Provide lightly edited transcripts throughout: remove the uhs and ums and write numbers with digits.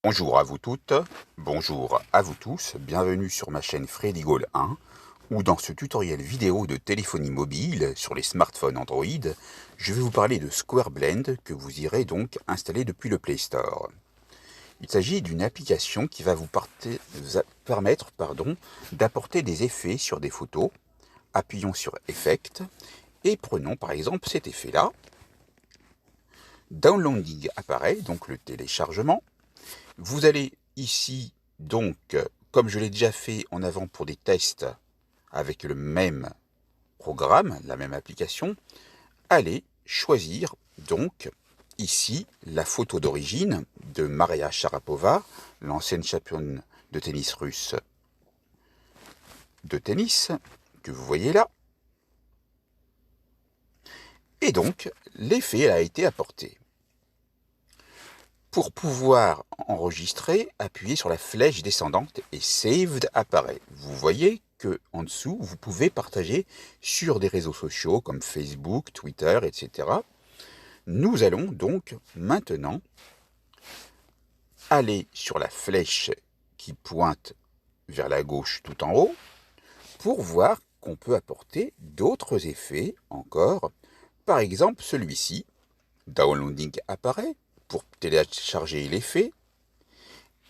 Bonjour à vous toutes, bonjour à vous tous, bienvenue sur ma chaîne Freddy Gaulle 1, où dans ce tutoriel vidéo de téléphonie mobile sur les smartphones Android, je vais vous parler de SquareBlend que vous irez donc installer depuis le Play Store. Il s'agit d'une application qui va vous permettre d'apporter des effets sur des photos. Appuyons sur Effect et prenons par exemple cet effet-là. Downloading apparaît, donc le téléchargement. Vous allez ici, donc, comme je l'ai déjà fait en avant pour des tests avec le même programme, la même application, allez choisir donc ici la photo d'origine de Maria Sharapova, l'ancienne championne de tennis russe de tennis, que vous voyez là. Et donc, l'effet a été apporté. Pour pouvoir enregistrer, appuyez sur la flèche descendante et Saved apparaît. Vous voyez que en dessous, vous pouvez partager sur des réseaux sociaux comme Facebook, Twitter, etc. Nous allons donc maintenant aller sur la flèche qui pointe vers la gauche tout en haut pour voir qu'on peut apporter d'autres effets encore. Par exemple, celui-ci, Downloading apparaît pour télécharger l'effet.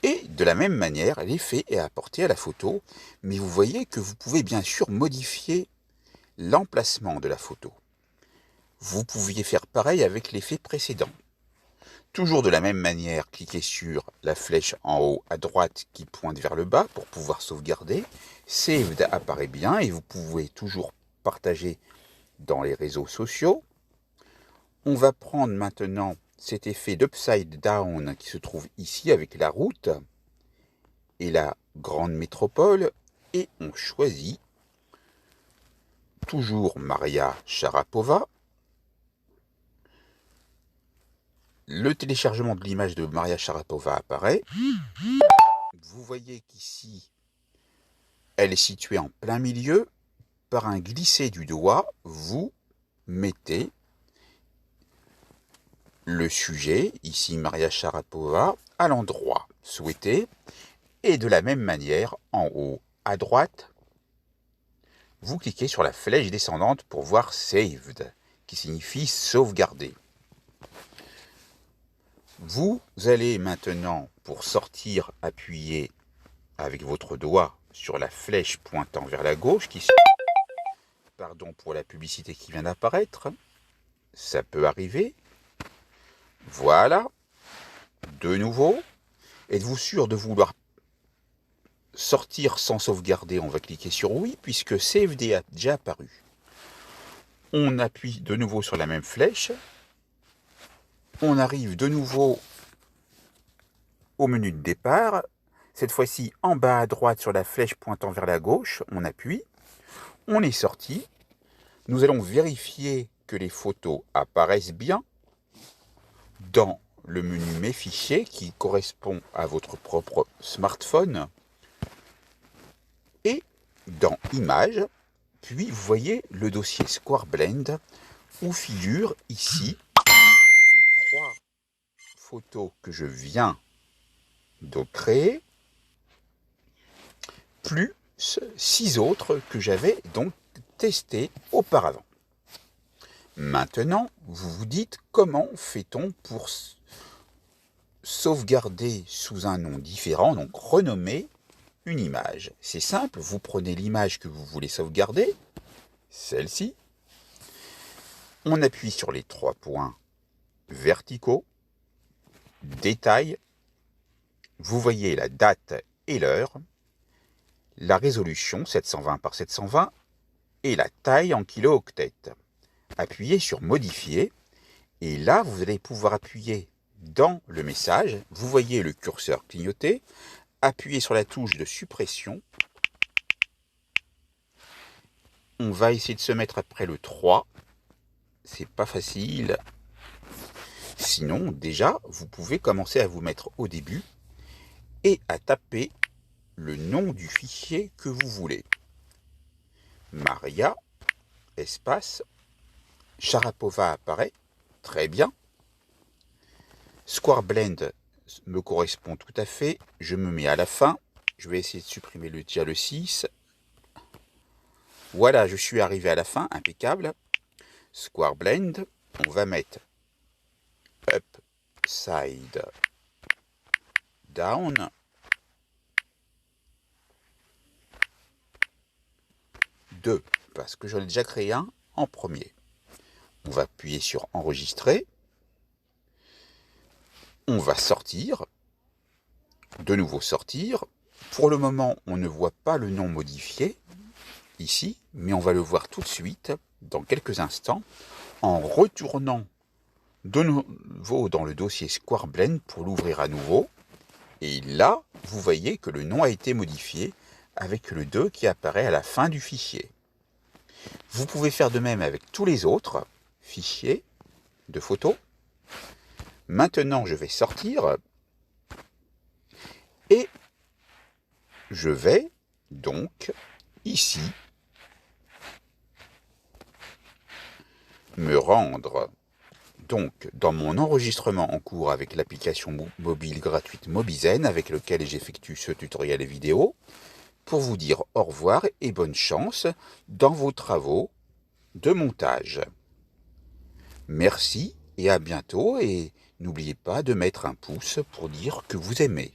Et de la même manière, l'effet est apporté à la photo, mais vous voyez que vous pouvez bien sûr modifier l'emplacement de la photo. Vous pouviez faire pareil avec l'effet précédent. Toujours de la même manière, cliquez sur la flèche en haut à droite qui pointe vers le bas pour pouvoir sauvegarder. Saved apparaît bien et vous pouvez toujours partager dans les réseaux sociaux. On va prendre maintenant cet effet d'upside down qui se trouve ici avec la route et la grande métropole et on choisit toujours Maria Sharapova. Le téléchargement de l'image de Maria Sharapova apparaît. Vous voyez qu'ici, elle est située en plein milieu. Par un glisser du doigt, vous mettez le sujet, ici Maria Sharapova, à l'endroit souhaité. Et de la même manière, en haut à droite, vous cliquez sur la flèche descendante pour voir Saved, qui signifie sauvegarder. Vous allez maintenant, pour sortir, appuyer avec votre doigt sur la flèche pointant vers la gauche, pardon pour la publicité qui vient d'apparaître, ça peut arriver. Voilà, de nouveau. Êtes-vous sûr de vouloir sortir sans sauvegarder? On va cliquer sur oui, puisque Saved a déjà apparu. On appuie de nouveau sur la même flèche. On arrive de nouveau au menu de départ. Cette fois-ci, en bas à droite sur la flèche pointant vers la gauche, on appuie. On est sorti. Nous allons vérifier que les photos apparaissent bien dans le menu Mes fichiers qui correspond à votre propre smartphone et dans Images. Puis vous voyez le dossier SquareBlend où figurent ici les 3 photos que je viens de créer, plus 6 autres que j'avais donc testées auparavant. Maintenant, vous vous dites comment fait-on pour sauvegarder sous un nom différent, donc renommer une image. C'est simple, vous prenez l'image que vous voulez sauvegarder, celle-ci, on appuie sur les 3 points verticaux, détail, vous voyez la date et l'heure, la résolution 720 par 720 et la taille en kilo-octets. Appuyez sur modifier et là vous allez pouvoir appuyer dans le message, vous voyez le curseur clignoter, appuyez sur la touche de suppression. On va essayer de se mettre après le 3. C'est pas facile. Sinon, déjà, vous pouvez commencer à vous mettre au début et à taper le nom du fichier que vous voulez. Maria, espace, Sharapova apparaît. Très bien. SquareBlend me correspond tout à fait. Je me mets à la fin. Je vais essayer de supprimer le 6. Voilà, je suis arrivé à la fin, impeccable. Square Blend, on va mettre Upside Down. Deux, parce que j'en ai déjà créé un en premier. On va appuyer sur Enregistrer. On va sortir. De nouveau sortir. Pour le moment, on ne voit pas le nom modifié ici, mais on va le voir tout de suite, dans quelques instants, en retournant de nouveau dans le dossier Square Blend pour l'ouvrir à nouveau. Et là, vous voyez que le nom a été modifié avec le 2 qui apparaît à la fin du fichier. Vous pouvez faire de même avec tous les autres fichiers de photos. Maintenant, je vais sortir et je vais donc ici me rendre donc dans mon enregistrement en cours avec l'application mobile gratuite Mobizen avec lequel j'effectue ce tutoriel vidéo pour vous dire au revoir et bonne chance dans vos travaux de montage. Merci et à bientôt, et n'oubliez pas de mettre un pouce pour dire que vous aimez.